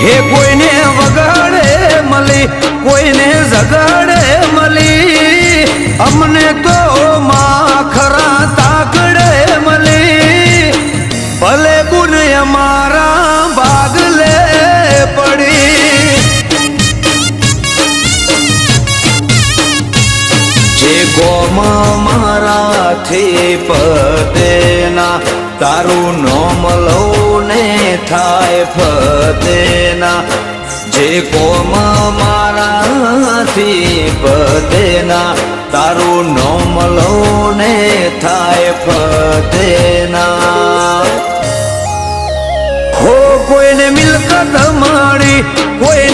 હે કોઈને વગાડે મળી, કોઈને ઝઘડે મળી, અમને તો માખરા તાકડે મળી. ભલે ગુણ અમારા ભાગલે પડી. જે કોમ મારાથી પતેના, તારું નોમ લઉં ને થાય ફતેના. જે કોમ મારાથી પતેના, તારું નોમ લઉં ને થાય ફતેના. હો કોઈને મિલકત મળી, કોઈ